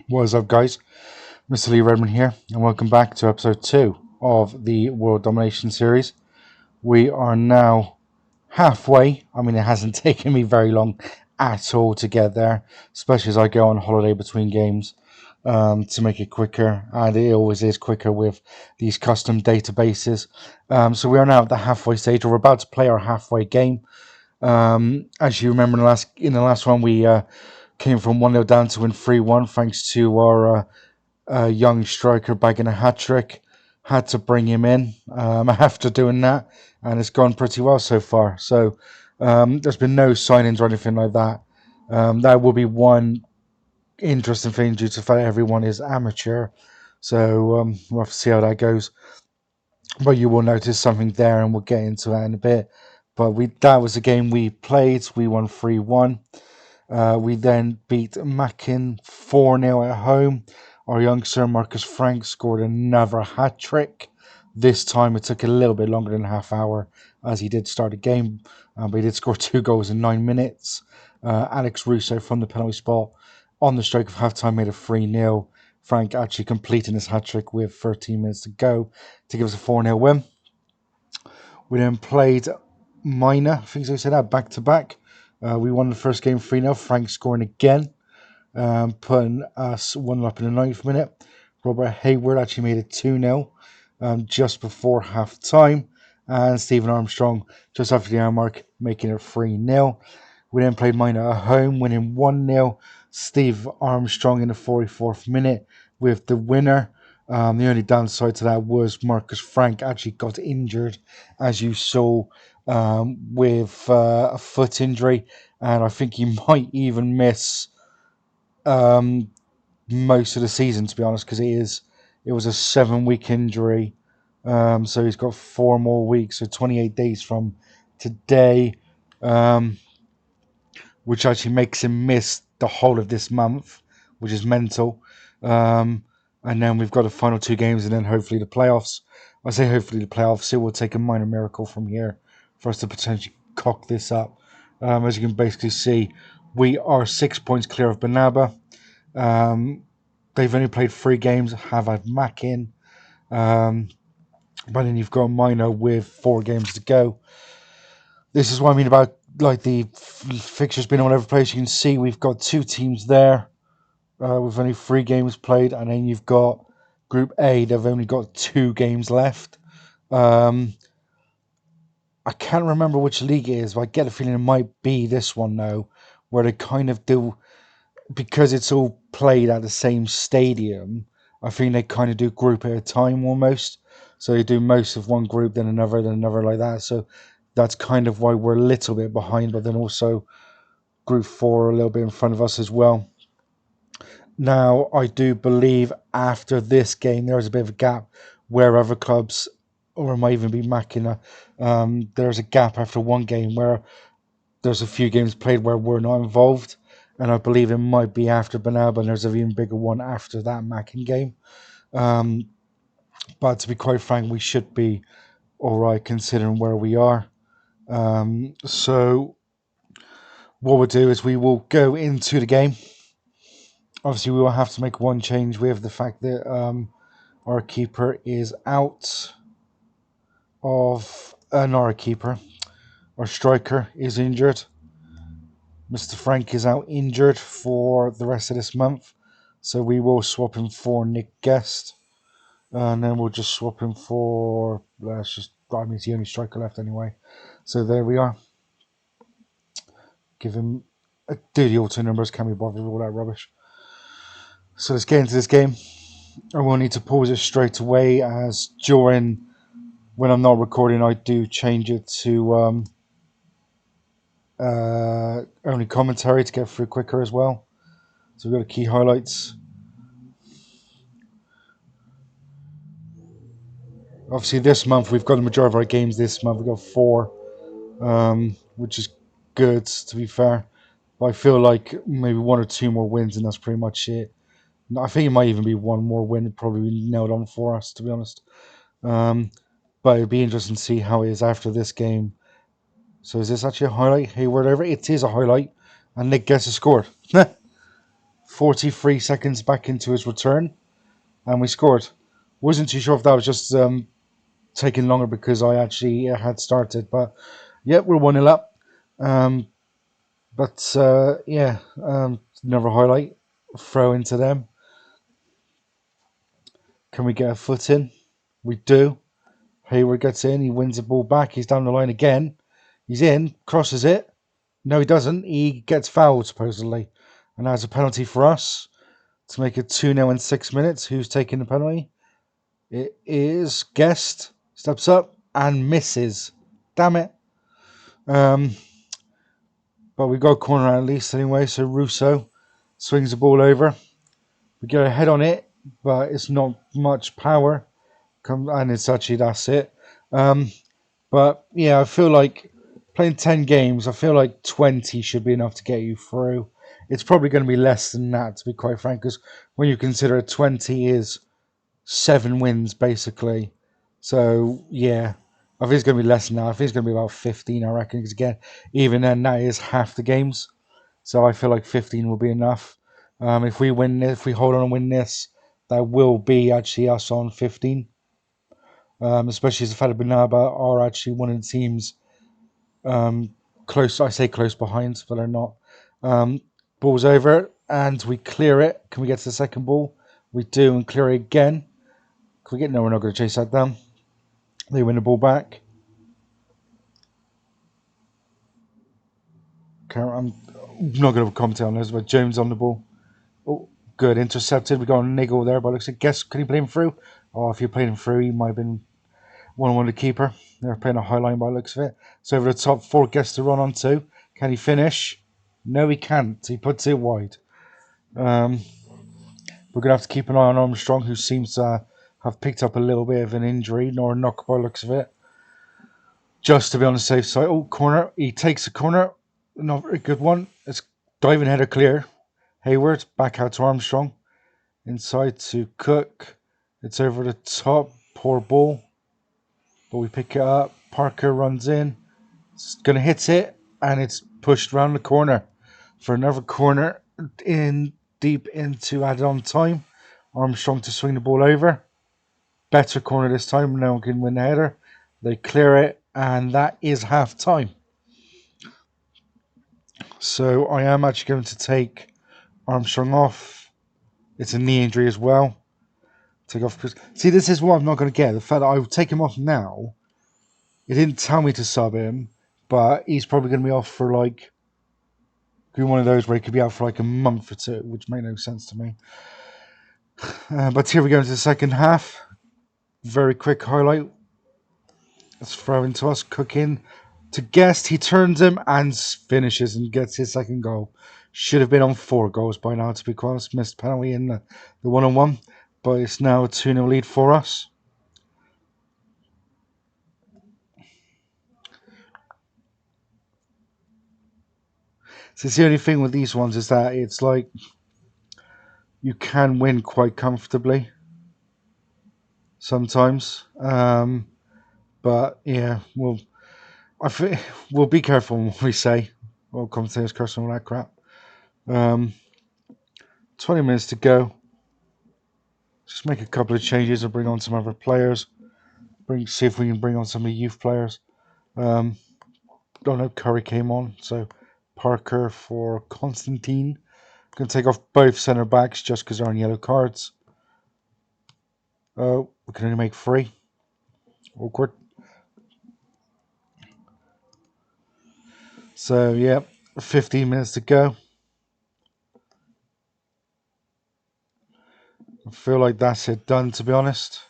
What is up, guys? Mr. Lee Redmond here, and welcome back to episode 2 of the World Domination series. We are now halfway. I mean, it hasn't taken me very long at all to get there, especially as I go on holiday between games to make it quicker, and it always is quicker with these custom databases. So we are now at the halfway stage. We're about to play our halfway game. As you remember, in the last one, we came from 1-0 down to win 3-1, thanks to our young striker bagging a hat trick. Had to bring him in after doing that, and it's gone pretty well so far. So there's been no signings or anything like that. That will be one interesting thing due to the fact that everyone is amateur. So we'll have to see how that goes. But you will notice something there, and we'll get into that in a bit. But that was the game we played. We won 3-1. We then beat Mackin 4-0 at home. Our youngster Marcus Frank scored another hat trick. This time it took a little bit longer than a half hour as he did start the game, but he did score 2 goals in 9 minutes. Alex Russo from the penalty spot on the stroke of halftime made a 3-0. Frank actually completing his hat trick with 13 minutes to go to give us a 4-0 win. We then played Minor, I think I said that, back to back. We won the first game 3-0. Frank scoring again, putting us 1 up in the 9th minute. Robert Hayward actually made it 2-0 just before half time. And Stephen Armstrong just after the hour mark making it 3-0. We then played Minor at home, winning 1-0. Steve Armstrong in the 44th minute with the winner. The only downside to that was Marcus Frank actually got injured, as you saw, with a foot injury, and I think he might even miss most of the season, to be honest, because it was a 7-week injury. So he's got 4 more weeks, so 28 days from today, which actually makes him miss the whole of this month, which is mental. And then we've got the final 2 games, and then hopefully the playoffs. I say hopefully the playoffs. It will take a minor miracle from here for us to potentially cock this up. As you can basically see, we are 6 points clear of Banaba. They've only played 3 games, have had Mac in. But then you've got Minor with 4 games to go. This is what I mean about like the fixtures being all over the place. You can see we've got 2 teams there with only 3 games played, and then you've got Group A. They've only got 2 games left. I can't remember which league it is, but I get a feeling it might be this one now, where they kind of do, because it's all played at the same stadium. I think they kind of do group at a time almost. So they do most of one group, then another like that. So that's kind of why we're a little bit behind, but then also Group 4 a little bit in front of us as well. Now, I do believe after this game, there's a bit of a gap where other clubs, or it might even be Machina, there's a gap after one game where there's a few games played where we're not involved. And I believe it might be after Banaba, and there's an even bigger one after that Mackin game. But to be quite frank, we should be all right considering where we are. So what we'll do is we will go into the game. Obviously, we will have to make one change with the fact that our keeper is out of... not our keeper. Our striker is injured. Mr. Frank is out injured for the rest of this month. So we will swap him for Nick Guest. And then we'll just swap him for... he's the only striker left anyway. So there we are. Give him... do the auto numbers. Can't be bothered with all that rubbish. So let's get into this game. I will need to pause it straight away, as during... when I'm not recording, I do change it to only commentary to get through quicker as well. So we've got the key highlights. Obviously, this month we've got the majority of our games. This month we've got 4, which is good, to be fair. But I feel like maybe 1 or 2 more wins, and that's pretty much it. I think it might even be 1 more win, probably nailed on for us, to be honest. But it'd be interesting to see how it is after this game. So is this actually a highlight? Hayward over? It is a highlight. And Nick Guess has scored. 43 seconds back into his return, and we scored. Wasn't too sure if that was just taking longer because I actually had started, but yeah, we're 1-0 up. Um, another highlight. Throw into them. Can we get a foot in? We do. Hayward gets in. He wins the ball back. He's down the line again. He's in. Crosses it. No, he doesn't. He gets fouled, supposedly. And that's a penalty for us to make it 2-0 in 6 minutes. Who's taking the penalty? It is Guest. Steps up and misses. Damn it. Um, but we got a corner at least anyway. So Russo swings the ball over. We get a head on it, but it's not much power. And it's actually, that's it. But yeah, I feel like playing 10 games, I feel like 20 should be enough to get you through. It's probably going to be less than that, to be quite frank, because when you consider 20 is 7 wins, basically. So yeah, I think it's going to be less than that. I think it's going to be about 15, I reckon, because again, even then, that is half the games. So I feel like 15 will be enough. If we win this, if we hold on and win this, that will be actually us on 15. Especially as the fact that Benaba are actually one of the teams close. I say close behind, but they're not. Ball's over and we clear it. Can we get to the second ball? We do and clear it again. Can we get? No, we're not going to chase that down. They win the ball back. I'm not going to comment on this, but Jones on the ball. Oh, good. Intercepted. We got a niggle there, but looks like, guess, could he play him through? Oh, if you played him through, he might have been 1-1 the keeper. They're playing a high line by the looks of it. So over the top, 4 gets to run on 2. Can he finish? No, he can't. He puts it wide. We're going to have to keep an eye on Armstrong, who seems to have picked up a little bit of an injury, nor a knock by the looks of it. Just to be on the safe side. Oh, corner. He takes a corner. Not a very good one. It's diving header clear. Hayward back out to Armstrong. Inside to Cook. It's over the top. Poor ball. But we pick it up. Parker runs in. It's going to hit it. And it's pushed round the corner for another corner in deep into added on time. Armstrong to swing the ball over. Better corner this time. No one can win the header. They clear it. And that is half time. So I am actually going to take Armstrong off. It's a knee injury as well. Take off. See, this is what I'm not going to get. The fact that I would take him off now. It didn't tell me to sub him, but he's probably going to be off for like. Could be one of those where he could be out for like a month or 2, which made no sense to me. But here we go into the second half. Very quick highlight. Let's throw into us. Cook in to Guest. He turns him and finishes and gets his second goal. Should have been on 4 goals by now, to be quite honest. Missed penalty in the 1-on-1. But it's now a 2-0 lead for us. So the only thing with these ones is that it's like you can win quite comfortably sometimes. But yeah, we'll be careful what we say. Well, commentators curse and all that crap. 20 minutes to go. Just make a couple of changes and bring on some other players. See if we can bring on some of the youth players. Don't know, Curry came on, so Parker for Constantine. Going to take off both centre backs just because they're on yellow cards. Oh, we can only make 3. Awkward. So yeah, 15 minutes to go. I feel like that's it done, to be honest.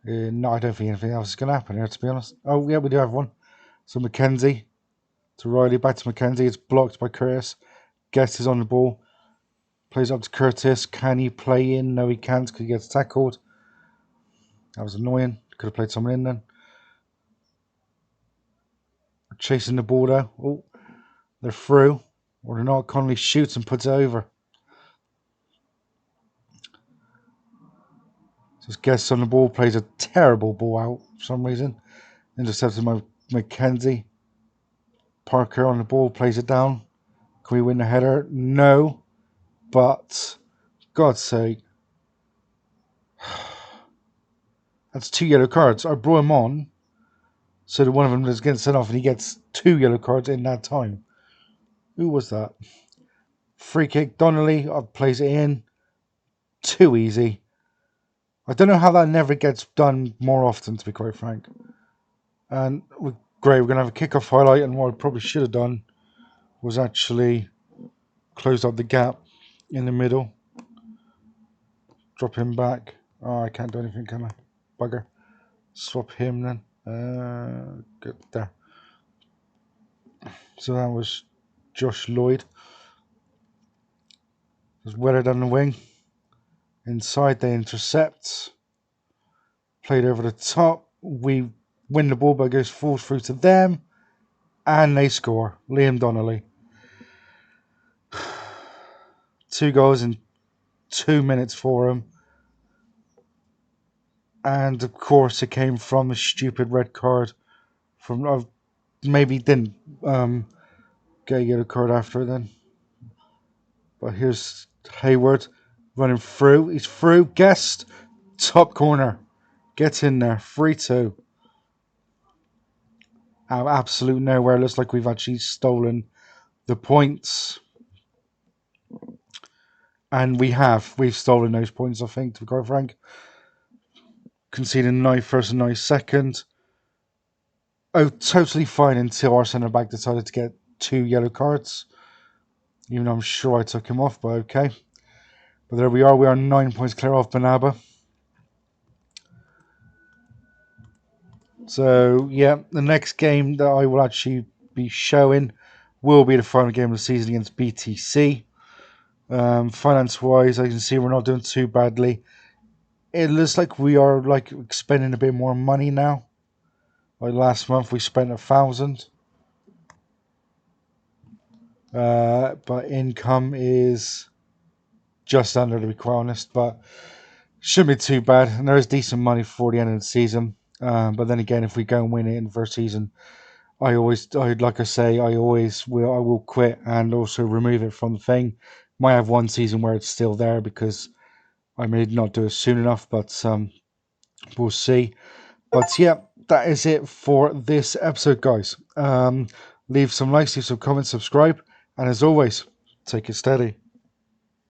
No, I don't think anything else is going to happen here, to be honest. Oh, yeah, we do have one. So McKenzie to Riley, back to McKenzie. It's blocked by Curtis. Guest is on the ball. Plays up to Curtis. Can he play in? No, he can't because he gets tackled. That was annoying. Could have played someone in then. Chasing the ball though. Oh, they're through. Or they're not. Connolly shoots and puts it over. Just Guest on the ball. Plays a terrible ball out for some reason. Intercepted by McKenzie. Parker on the ball, plays it down. Can we win the header? No. But, God's sake. That's 2 yellow cards. I brought him on so that one of them is getting sent off and he gets 2 yellow cards in that time. Who was that? Free kick. Donnelly plays it in. Too easy. I don't know how that never gets done more often, to be quite frank. And great, we're going to have a kickoff highlight, and what I probably should have done was actually close up the gap in the middle. Drop him back. Oh, I can't do anything, can I? Bugger. Swap him then. Good there. So that was Josh Lloyd. There's Weather down the wing. Inside they intercept. Played over the top. We win the ball, but it goes falls through to them. And they score. Liam Donnelly. 2 goals in 2 minutes for him. And of course it came from a stupid red card. From maybe didn't get a yellow card after it then. But here's Hayward running through. He's through. Guest. Top corner. Gets in there. 3-2. Out of absolute nowhere. Looks like we've actually stolen the points. And we've stolen those points, I think, to be quite frank. Conceding 9 first and 9 second. Oh, totally fine until our centre back decided to get 2 yellow cards. Even though I'm sure I took him off, but okay. But there we are. We are 9 points clear off Banaba. So, yeah, the next game that I will actually be showing will be the final game of the season against BTC. Finance-wise, I can see we're not doing too badly. It looks like we are spending a bit more money now. Like last month, we spent 1,000. But income is just under, to be quite honest. But shouldn't be too bad. And there is decent money for the end of the season. But then again, if we go and win it in the first season, I will quit and also remove it from the thing. Might have one season where it's still there because I may not do it soon enough, but we'll see. But yeah, that is it for this episode, guys. Leave some likes, leave some comments, subscribe, and as always, take it steady.